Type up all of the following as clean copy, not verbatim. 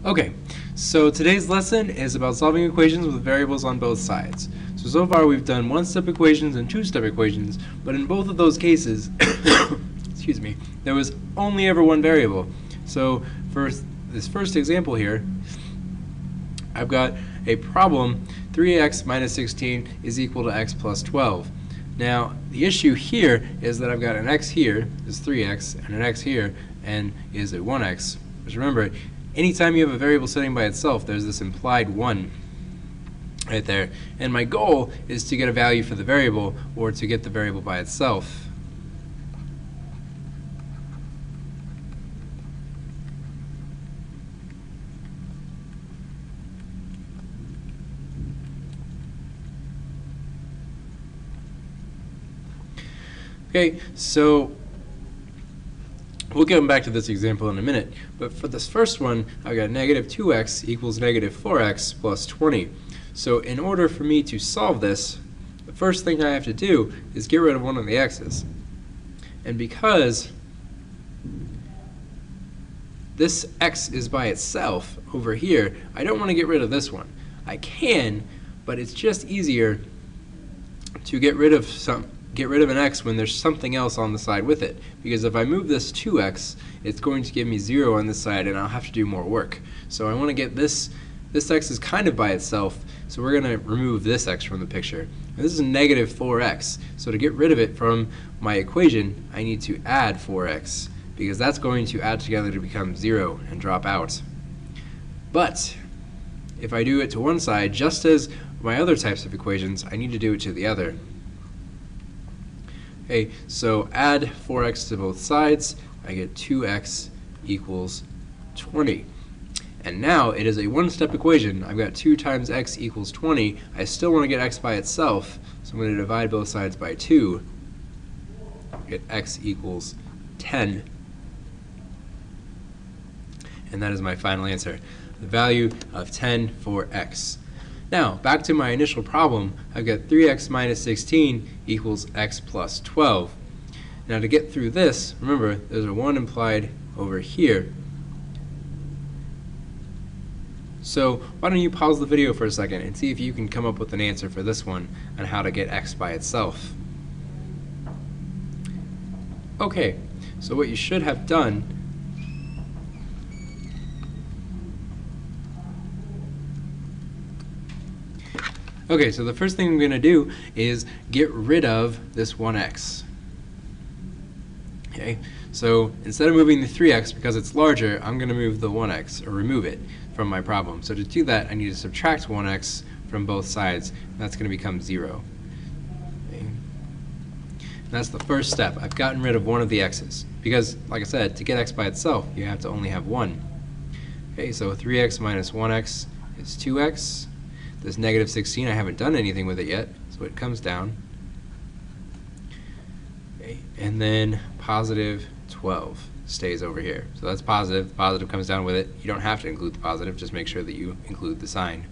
Okay, so today's lesson is about solving equations with variables on both sides. So far we've done one-step equations and two-step equations, but in both of those cases, excuse me, there was only ever one variable. So for this first example here, I've got a problem, 3x minus 16 is equal to x plus 12. Now, the issue here is that I've got an x here, is 3x, and an x here, and is a 1x. Just remember, anytime you have a variable sitting by itself, there's this implied 1 right there. And my goal is to get a value for the variable, or to get the variable by itself. Okay, so we'll get back to this example in a minute, but for this first one, I've got negative 2x equals negative 4x plus 20. So in order for me to solve this, the first thing I have to do is get rid of one of the x's. And because this x is by itself over here, I don't want to get rid of this one. I can, but it's just easier to get rid of an x when there's something else on the side with it. Because if I move this 2x, it's going to give me 0 on this side, and I'll have to do more work. So I want to get this x is kind of by itself, so we're going to remove this x from the picture. And this is negative 4x, so to get rid of it from my equation, I need to add 4x, because that's going to add together to become 0 and drop out. But if I do it to one side, just as my other types of equations, I need to do it to the other. Okay, so add 4x to both sides, I get 2x equals 20. And now it is a one-step equation. I've got 2 times x equals 20. I still want to get x by itself, so I'm going to divide both sides by 2. Get x equals 10. And that is my final answer, the value of 10 for x. Now, back to my initial problem, I've got 3x minus 16 equals x plus 12. Now to get through this, remember, there's a 1 implied over here. So why don't you pause the video for a second and see if you can come up with an answer for this one on how to get x by itself. Okay, so what you should have done Okay, so the first thing I'm going to do is get rid of this 1x. Okay, so instead of moving the 3x because it's larger, I'm going to move the 1x, or remove it from my problem. So to do that, I need to subtract 1x from both sides. And that's going to become 0. Okay. And that's the first step. I've gotten rid of one of the x's. Because, like I said, to get x by itself, you have to only have 1. Okay, so 3x minus 1x is 2x. This negative 16, I haven't done anything with it yet, so it comes down. Okay, and then positive 12 stays over here. So that's positive. The positive comes down with it. You don't have to include the positive, just make sure that you include the sign.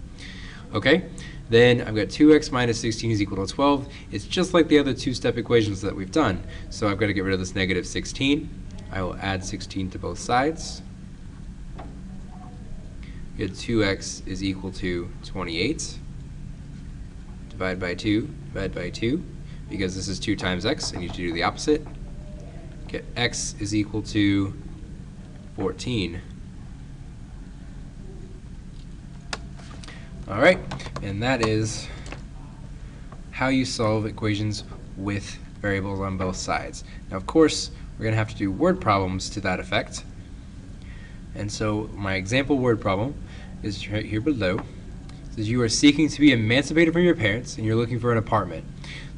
Okay, then I've got 2x minus 16 is equal to 12. It's just like the other two-step equations that we've done. So I've got to get rid of this negative 16. I will add 16 to both sides. Get 2x is equal to 28. Divide by 2, divide by 2. Because this is 2 times x, I need to do the opposite. Get x is equal to 14. Alright, and that is how you solve equations with variables on both sides. Now, of course, we're going to have to do word problems to that effect. And so my example word problem is right here below. It says you are seeking to be emancipated from your parents and you're looking for an apartment.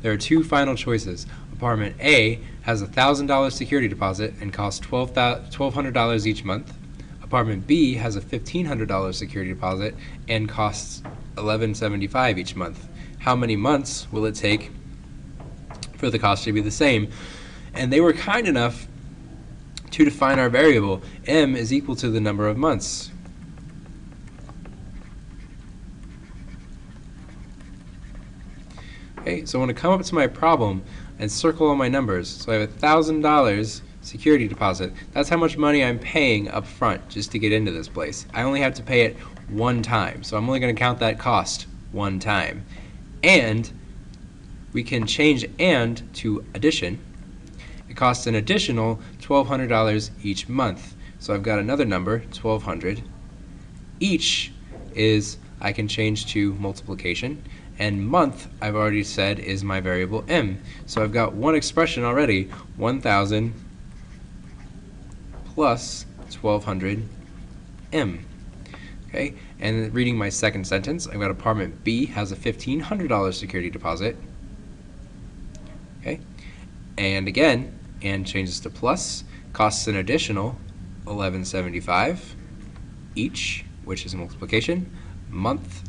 There are 2 final choices. Apartment A has a $1,000 security deposit and costs $1,200 each month. Apartment B has a $1,500 security deposit and costs $1,175 each month. How many months will it take for the cost to be the same? And they were kind enough to define our variable. M is equal to the number of months. Okay, so I want to come up to my problem and circle all my numbers. So I have $1,000 security deposit. That's how much money I'm paying up front just to get into this place. I only have to pay it one time, so I'm only going to count that cost one time. And we can change "and" to addition. It costs an additional $1,200 each month. So I've got another number, 1,200. Each is, I can change to multiplication, and month, I've already said, is my variable m. So I've got one expression already, 1,000 plus 1,200 m. Okay, and reading my second sentence, I've got apartment B has a $1,500 security deposit. Okay, and again, and changes to plus, costs an additional $1,175 each, which is multiplication, month,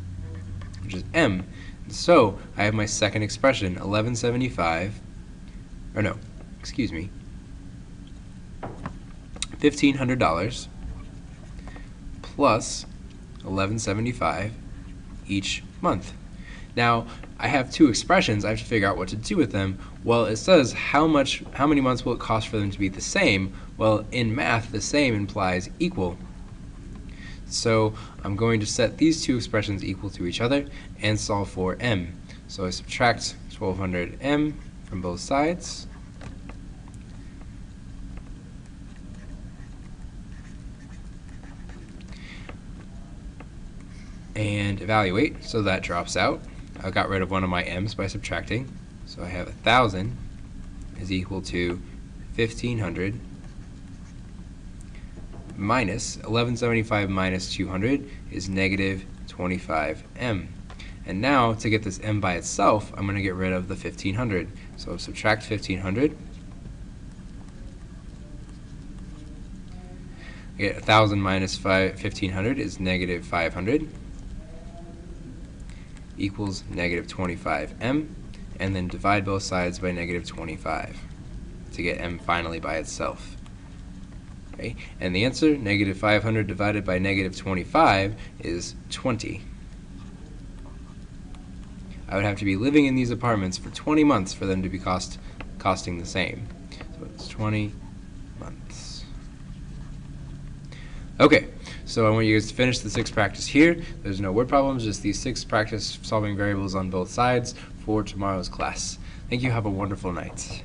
which is m. So I have my second expression, $1,500 plus $1,175 each month. Now, I have two expressions. I have to figure out what to do with them. Well, it says how many months will it cost for them to be the same? Well, in math, the same implies equal. So I'm going to set these two expressions equal to each other and solve for m. So I subtract 1,200m from both sides. And evaluate, so that drops out. I got rid of one of my m's by subtracting. So I have 1,000 is equal to 1,500 minus 1,175 minus 200 is negative 25m. And now to get this m by itself, I'm going to get rid of the 1,500. So subtract 1,500. I get 1,000 minus 1,500 is negative 500 equals negative 25m, and then divide both sides by negative 25 to get m finally by itself. Okay, and the answer, negative 500 divided by negative 25, is 20. I would have to be living in these apartments for 20 months for them to be costing the same. So it's 20 months. Okay, so I want you guys to finish the 6 practice here. There's no word problems, just these 6 practice solving variables on both sides for tomorrow's class. Thank you. Have a wonderful night.